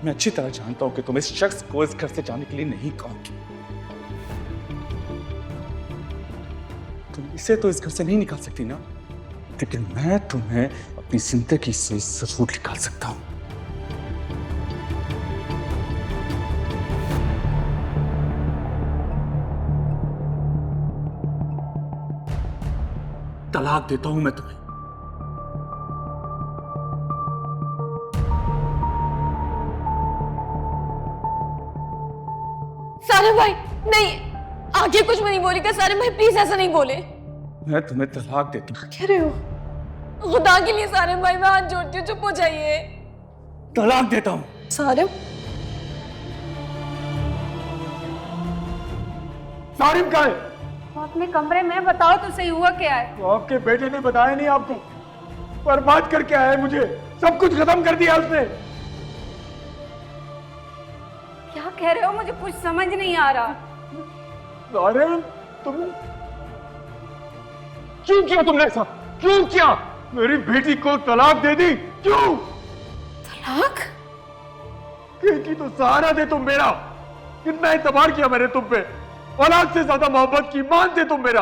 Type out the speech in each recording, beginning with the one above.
मैं अच्छी तरह जानता हूं कि तुम इस शख्स को इस घर से जाने के लिए नहीं कहोगे। तुम इसे तो इस घर से नहीं निकाल सकती ना, लेकिन मैं तुम्हें अपनी जिंदगी से जरूर निकाल सकता हूं। तलाक देता हूं मैं तुम्हें। सारे भाई नहीं, आगे कुछ नहीं बोलेगा। सारे भाई प्लीज ऐसा नहीं बोले। मैं तुम्हें तलाक देता हूं। कह रहे हो? खुदा के लिए सारे भाई, मैं हाथ जोड़ती हूँ, चुप हो जाइए। तलाक देता हूं। सारे सारिम कहाँ है? वो अपने कमरे में। बताओ तो सही, हुआ क्या है? तो आपके बेटे ने बताया नहीं आपको? बर्बाद करके आया है मुझे, सब कुछ खत्म कर दिया उसने। क्या कह रहे हो? मुझे कुछ समझ नहीं आ रहा। सारिम, तुम क्यों किया तुमने ऐसा? क्यों किया? मेरी बेटी को तलाक दे दी, क्यों? तलाक? की तो सहारा दे तुम मेरा। कितना एतबार किया मैंने तुम पे, औलाद से ज्यादा मोहब्बत की, मान थे तुम मेरा।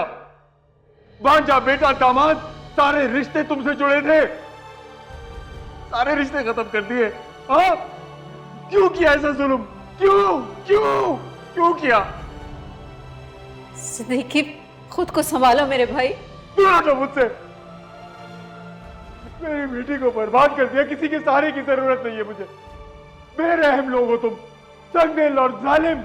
भांजा, बेटा, दामाद, सारे रिश्ते तुमसे जुड़े थे, सारे रिश्ते खत्म कर दिए। हाँ, क्यों किया ऐसा जुल्म? क्यों क्यों क्यों किया? सिद्दीकी, खुद को संभालो मेरे भाई। दूर हटो मुझसे। मेरी बेटी को बर्बाद कर दिया, किसी के सहारे की जरूरत नहीं है मुझे। बेरहम लोग हो तुम, संगेल और जालिम।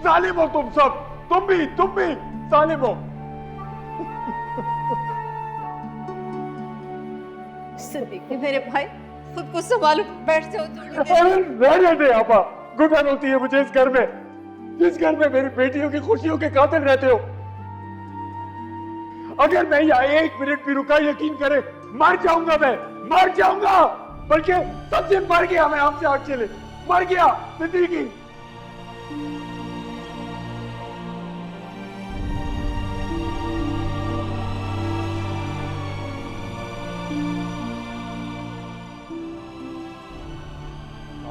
जालिम हो तुम सब, तुम भी जालिम हो। सिद्दीकी मेरे भाई, खुद को संभालो, बैठ जाओ थोड़ी देर। रहने दे आपा, घुटन होती है मुझे इस घर में, जिस घर में मेरी बेटियों की खुशियों के कातिल रहते हो। अगर मैं यहाँ एक मिनट भी रुका, यकीन करें मर जाऊंगा, मैं मर जाऊंगा। बल्कि सबसे मर गया मैं आपसे आग चले, मर गया जिंदगी।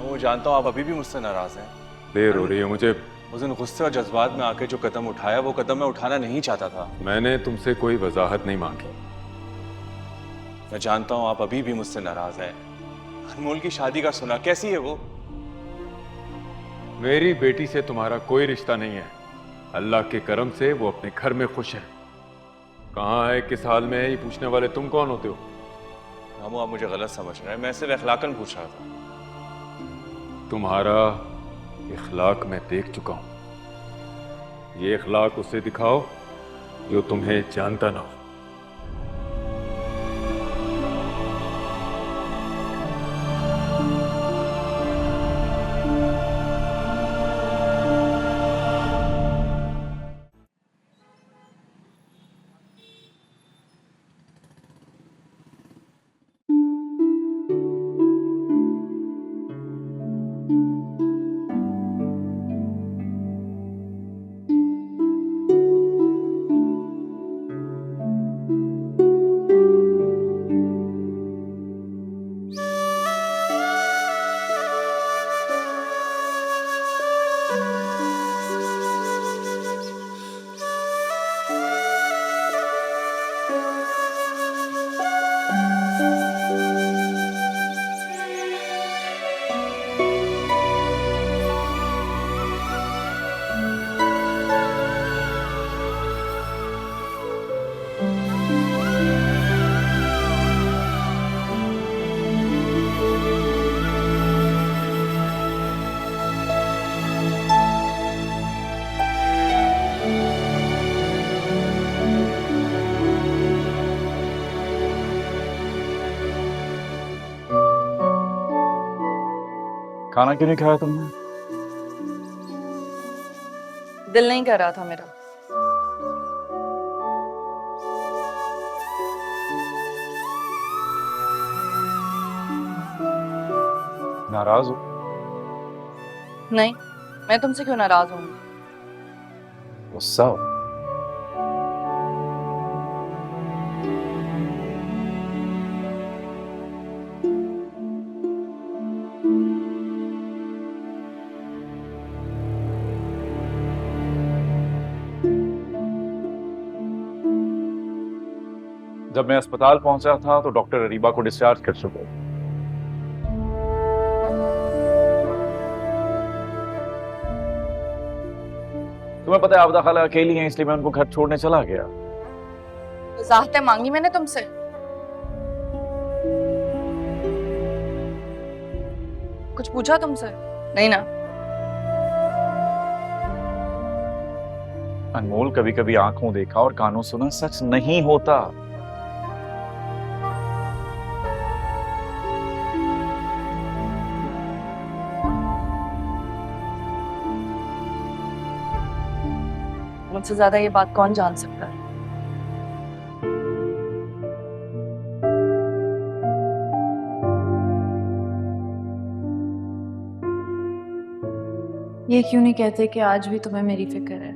मैं जानता हूँ आप अभी भी मुझसे नाराज हैं। देर हो रही है मुझे। उस दिन गुस्से और जज्बात में आके जो कदम उठाया, वो कदम मैं उठाना नहीं चाहता था। मैंने तुमसे कोई वजाहत नहीं मांगी। मैं जानता हूँ आप अभी भी मुझसे नाराज हैं। अनमोल की शादी का सुना, कैसी है वो? मेरी बेटी से तुम्हारा कोई रिश्ता नहीं है। अल्लाह के करम से वो अपने घर में खुश है। कहाँ है, किस हाल में है, ये पूछने वाले तुम कौन होते हो? रामू, आप मुझे गलत समझ रहे हैं। मैं सिर्फ अखलाकन पूछ रहा था। तुम्हारा इखलाक मैं देख चुका हूं। ये इखलाक उसे दिखाओ जो तुम्हें जानता ना हो। खाना क्यों नहीं खाया तुमने? दिल नहीं कर रहा था मेरा। नाराज हो? नहीं, मैं तुमसे क्यों नाराज होंगी? गुस्सा हो? जब मैं अस्पताल पहुंचा था तो डॉक्टर अरीबा को डिस्चार्ज कर चुके थे। तुम्हें पता है आबदा खाला अकेली हैं, इसलिए मैं उनको घर छोड़ने चला गया। वजाहतें मांगी मैंने तुमसे। कुछ पूछा तुमसे? नहीं ना? अनमोल, कभी कभी आंखों देखा और कानों सुना सच नहीं होता। मुझसे ज्यादा ये बात कौन जान सकता है? ये क्यों नहीं कहते कि आज भी तुम्हें मेरी फिक्र है,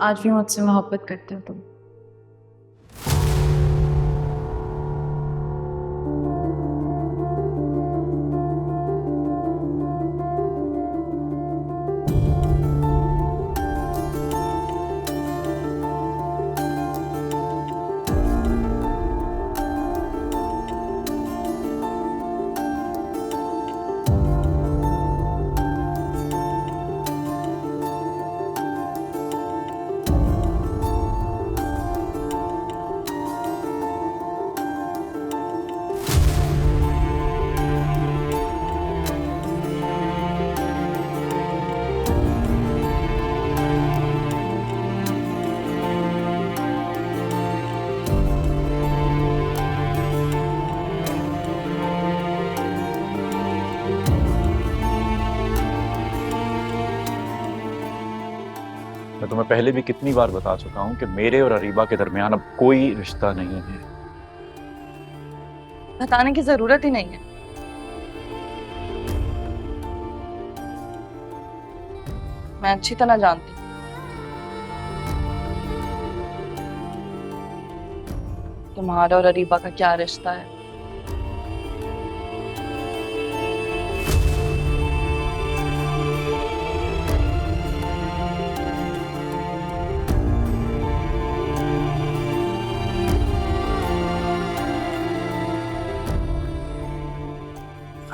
आज भी मुझसे मोहब्बत करते हो तुम? मैं तुम्हें पहले भी कितनी बार बता चुका हूं कि मेरे और अरीबा के दरमियान अब कोई रिश्ता नहीं है। बताने की जरूरत ही नहीं है। मैं अच्छी तरह जानती हूँ तुम्हारा और अरीबा का क्या रिश्ता है।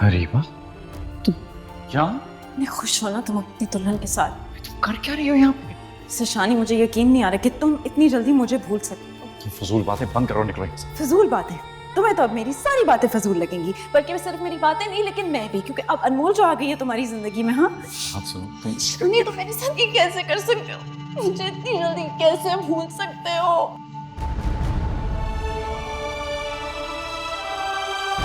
अरीबा, तुम क्या? मैं खुश हो ना तुम अपनी दुल्हन के साथ? तुम कर क्या रही हो यहाँ पे? सशानी, मुझे यकीन नहीं आ रहा कि तुम इतनी जल्दी मुझे भूल सकते हो। तुम फजूल बातें बंद करो, निकलो यहाँ से। फजूल बातें? तुम्हें तो अब मेरी सारी बातें फजूल लगेंगी, बल्कि सिर्फ मेरी बातें नहीं लेकिन मैं भी, क्योंकि अब अनमोल जो आ गई है तुम्हारी जिंदगी में। हाँ सुनो, तुम नहीं तो मेरे साथ ये कैसे कर सकते हो? मुझे इतनी जल्दी कैसे भूल सकते हो?